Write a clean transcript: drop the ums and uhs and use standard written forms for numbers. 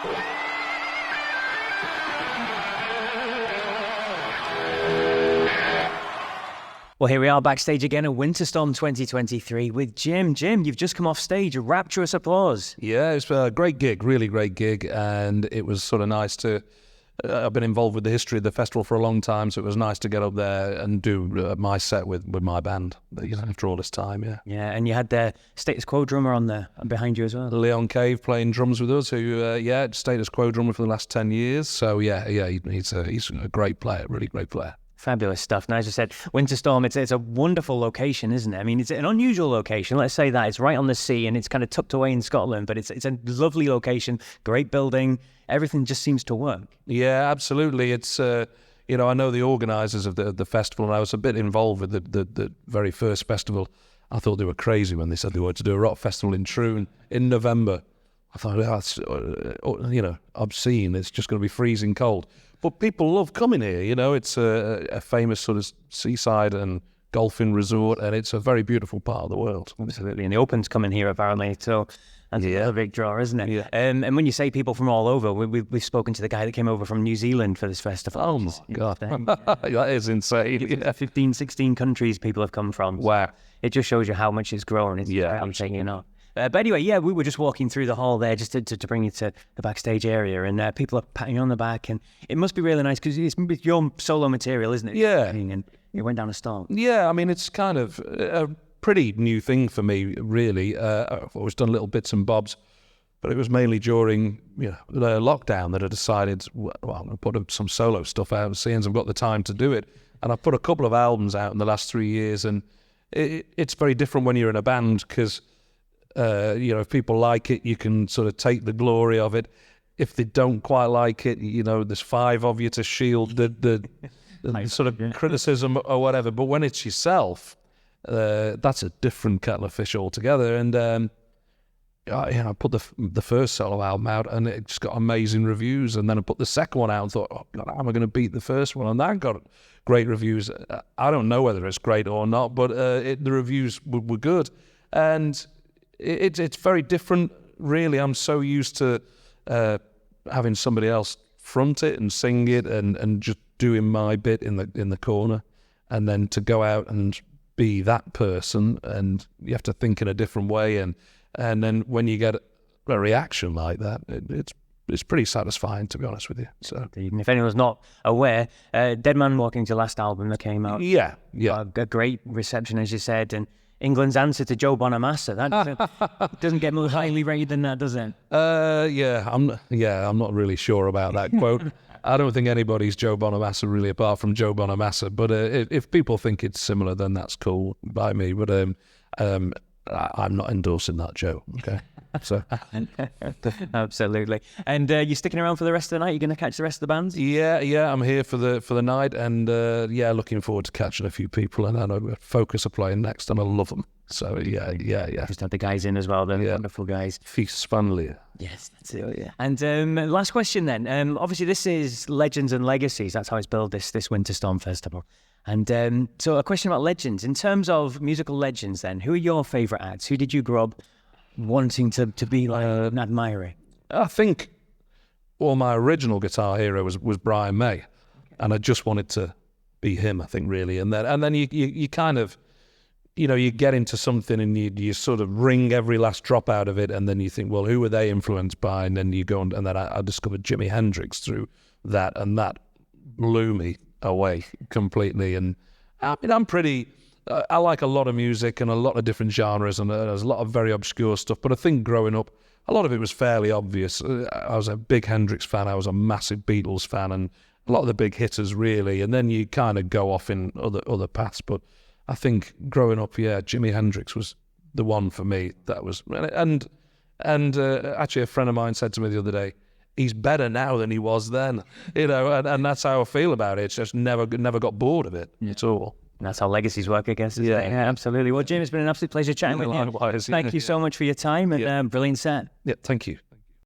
Well, here we are backstage again at WinterStorm 2023 with Jim. Jim, you've just come off stage. Rapturous applause. Yeah, it's a great gig, really great gig, and it was sort of nice to... I've been involved with the history of the festival for a long time, so it was nice to get up there and do my set with my band, after all this time, yeah. Yeah, and you had the Status Quo drummer on there behind you as well. Leon Cave playing drums with us, who, Status Quo drummer for the last 10 years, so he's a great player, really great player. Fabulous stuff. And as I said, WinterStorm, it's a wonderful location, isn't it? I mean, it's an unusual location. Let's say that. It's right on the sea and it's kind of tucked away in Scotland, but it's a lovely location, great building. Everything just seems to work. Yeah, absolutely. It's, I know the organisers of the festival, and I was a bit involved with the very first festival. I thought they were crazy when they said they wanted to do a rock festival in Troon in November. I thought, that's, obscene. It's just going to be freezing cold. But people love coming here, It's a famous sort of seaside and golfing resort, and it's a very beautiful part of the world. Absolutely, and the Open's coming here apparently, so that's a big draw, isn't it? Yeah. And when you say people from all over, we've spoken to the guy that came over from New Zealand for this festival. Oh my God, that is insane. 15, 16 countries people have come from. Wow. It just shows you how much it's grown. It's taking off. But anyway, we were just walking through the hall there just to bring you to the backstage area, and people are patting you on the back, and it must be really nice because it's your solo material, isn't it? Yeah. And it went down a storm. Yeah, I mean, it's kind of a pretty new thing for me, really. I've always done little bits and bobs, but it was mainly during the lockdown that I decided, well, I'm going to put some solo stuff out, seeing as I've got the time to do it. And I've put a couple of albums out in the last 3 years, and it's very different when you're in a band because... if people like it, you can sort of take the glory of it. If they don't quite like it, there's 5 of you to shield the sort of criticism or whatever. But when it's yourself, that's a different kettle of fish altogether. And I put the first solo album out, and it just got amazing reviews. And then I put the second one out and thought, oh God, how am I going to beat the first one? And that got great reviews. I don't know whether it's great or not, but the reviews were good. And it's very different, really. I'm so used to having somebody else front it and sing it and just doing my bit in the corner, and then to go out and be that person, and you have to think in a different way, and then when you get a reaction like that, it's pretty satisfying, to be honest with you. So, if anyone's not aware, Dead Man Walking's your last album that came out. Yeah. A great reception, as you said, and England's answer to Joe Bonamassa. That doesn't get more highly rated than that, does it? I'm not really sure about that quote. I don't think anybody's Joe Bonamassa really, apart from Joe Bonamassa. But if people think it's similar, then that's cool by me. But I'm not endorsing that, Joe. Okay. So absolutely. And you're sticking around for the rest of the night? You're going to catch the rest of the bands? Yeah. I'm here for the night, and looking forward to catching a few people. And I know Focus are playing next, and I love them. So yeah. Just had the guys in as well. They're wonderful guys. Feast Spanley. Yes, that's it. Yeah. And last question then. Obviously, this is Legends and Legacies. That's how it's billed, this WinterStorm Festival. And so a question about legends. In terms of musical legends, then, who are your favourite acts? Who did you grow up wanting to be like and admiring? I think, my original guitar hero was Brian May, and I just wanted to be him, I think, really. And then you kind of, you get into something and you sort of wring every last drop out of it, and then you think, well, who were they influenced by? And then you go and then I discovered Jimi Hendrix through that, and that blew me away completely. And I mean, I like a lot of music and a lot of different genres, and there's a lot of very obscure stuff. But I think growing up, a lot of it was fairly obvious. I was a big Hendrix fan. I was a massive Beatles fan, and a lot of the big hitters, really. And then you kind of go off in other paths. But I think growing up, Jimi Hendrix was the one for me. That was, and actually, a friend of mine said to me the other day, he's better now than he was then, and that's how I feel about it. It's just never got bored of it at all. And that's how legacies work, I guess. Yeah, absolutely. Well, Jim, it's been an absolute pleasure chatting with you. Likewise. Thank you so much for your time, and brilliant set. Yeah, thank you.